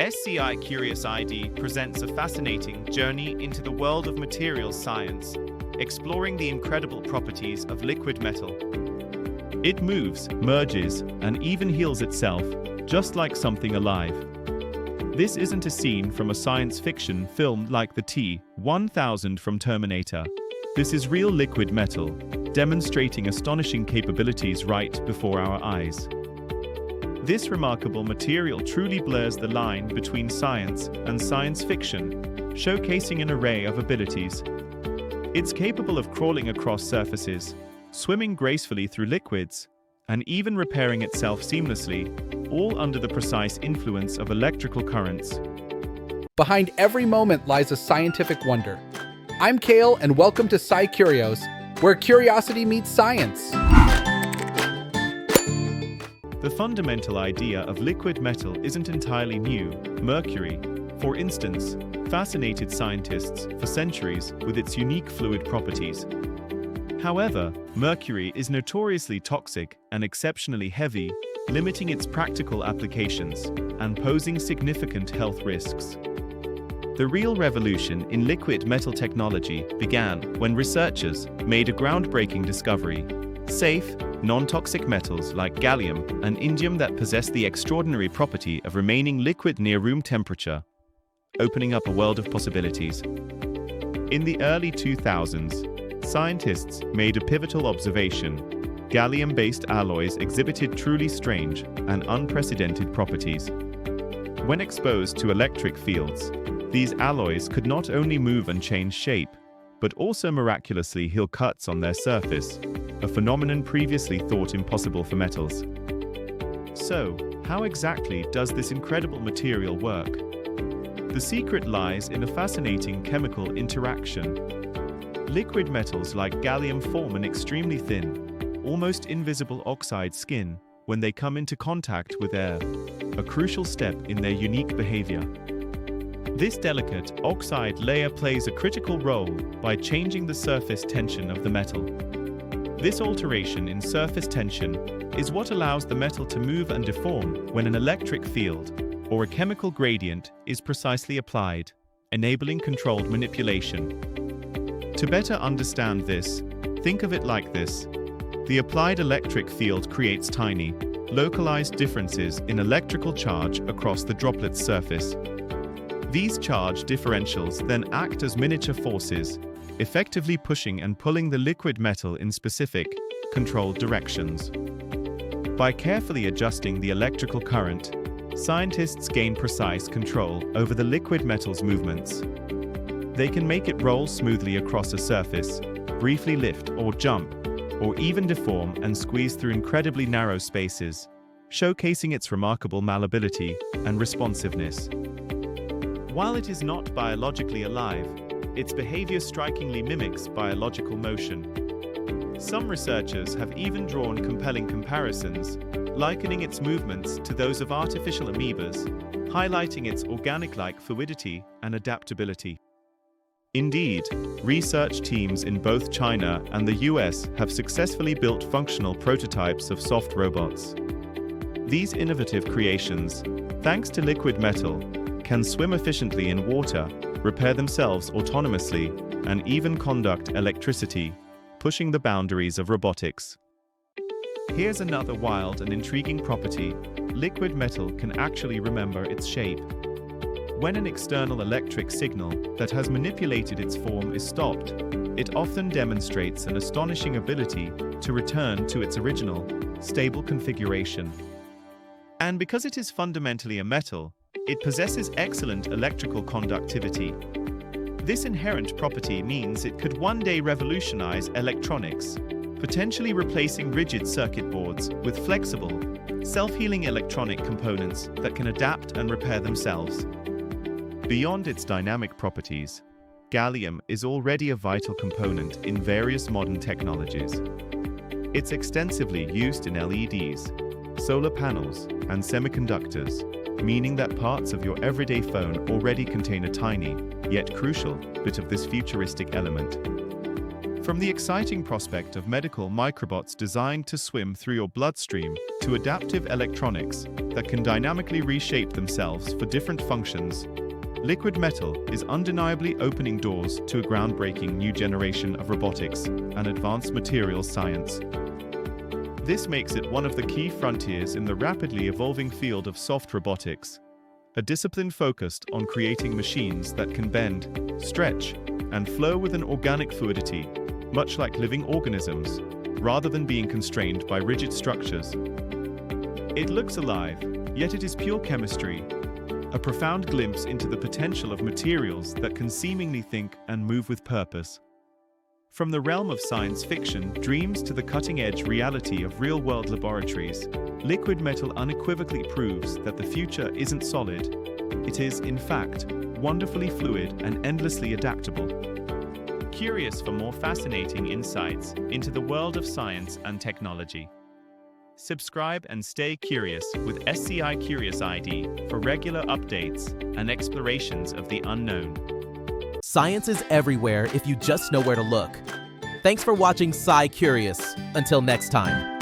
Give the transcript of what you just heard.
SCI Curious ID presents a fascinating journey into the world of materials science, exploring the incredible properties of liquid metal. It moves, merges, and even heals itself, just like something alive. This isn't a scene from a science fiction film like the T-1000 from Terminator. This is real liquid metal, demonstrating astonishing capabilities right before our eyes. This remarkable material truly blurs the line between science and science fiction, showcasing an array of abilities. It's capable of crawling across surfaces, swimming gracefully through liquids, and even repairing itself seamlessly, all under the precise influence of electrical currents. Behind every moment lies a scientific wonder. I'm Cair, and welcome to Sci-Curios, where curiosity meets science. The fundamental idea of liquid metal isn't entirely new. Mercury, for instance, fascinated scientists for centuries with its unique fluid properties. However, mercury is notoriously toxic and exceptionally heavy, limiting its practical applications and posing significant health risks. The real revolution in liquid metal technology began when researchers made a groundbreaking discovery: safe, non-toxic metals like gallium and indium that possess the extraordinary property of remaining liquid near room temperature, opening up a world of possibilities. In the early 2000s, scientists made a pivotal observation: gallium-based alloys exhibited truly strange and unprecedented properties. When exposed to electric fields, these alloys could not only move and change shape, but also miraculously heal cuts on their surface, a phenomenon previously thought impossible for metals. So, how exactly does this incredible material work? The secret lies in a fascinating chemical interaction. Liquid metals like gallium form an extremely thin, almost invisible oxide skin when they come into contact with air, a crucial step in their unique behavior. This delicate oxide layer plays a critical role by changing the surface tension of the metal. This alteration in surface tension is what allows the metal to move and deform when an electric field or a chemical gradient is precisely applied, enabling controlled manipulation. To better understand this, think of it like this. The applied electric field creates tiny, localized differences in electrical charge across the droplet's surface. These charge differentials then act as miniature forces, effectively pushing and pulling the liquid metal in specific, controlled directions. By carefully adjusting the electrical current, scientists gain precise control over the liquid metal's movements. They can make it roll smoothly across a surface, briefly lift or jump, or even deform and squeeze through incredibly narrow spaces, showcasing its remarkable malleability and responsiveness. While it is not biologically alive, its behavior strikingly mimics biological motion. Some researchers have even drawn compelling comparisons, likening its movements to those of artificial amoebas, highlighting its organic-like fluidity and adaptability. Indeed, research teams in both China and the US have successfully built functional prototypes of soft robots. These innovative creations, thanks to liquid metal, can swim efficiently in water, repair themselves autonomously, and even conduct electricity, pushing the boundaries of robotics. Here's another wild and intriguing property: liquid metal can actually remember its shape. When an external electric signal that has manipulated its form is stopped, it often demonstrates an astonishing ability to return to its original, stable configuration. And because it is fundamentally a metal, it possesses excellent electrical conductivity. This inherent property means it could one day revolutionize electronics, potentially replacing rigid circuit boards with flexible, self-healing electronic components that can adapt and repair themselves. Beyond its dynamic properties, gallium is already a vital component in various modern technologies. It's extensively used in LEDs, solar panels, and semiconductors, meaning that parts of your everyday phone already contain a tiny, yet crucial, bit of this futuristic element. From the exciting prospect of medical microbots designed to swim through your bloodstream to adaptive electronics that can dynamically reshape themselves for different functions, liquid metal is undeniably opening doors to a groundbreaking new generation of robotics and advanced materials science. This makes it one of the key frontiers in the rapidly evolving field of soft robotics, a discipline focused on creating machines that can bend, stretch, and flow with an organic fluidity, much like living organisms, rather than being constrained by rigid structures. It looks alive, yet it is pure chemistry, a profound glimpse into the potential of materials that can seemingly think and move with purpose. From the realm of science fiction dreams to the cutting-edge reality of real-world laboratories, liquid metal unequivocally proves that the future isn't solid. It is, in fact, wonderfully fluid and endlessly adaptable. Curious for more fascinating insights into the world of science and technology? Subscribe and stay curious with SCI Curious ID for regular updates and explorations of the unknown. Science is everywhere if you just know where to look. Thanks for watching Sci Curious. Until next time.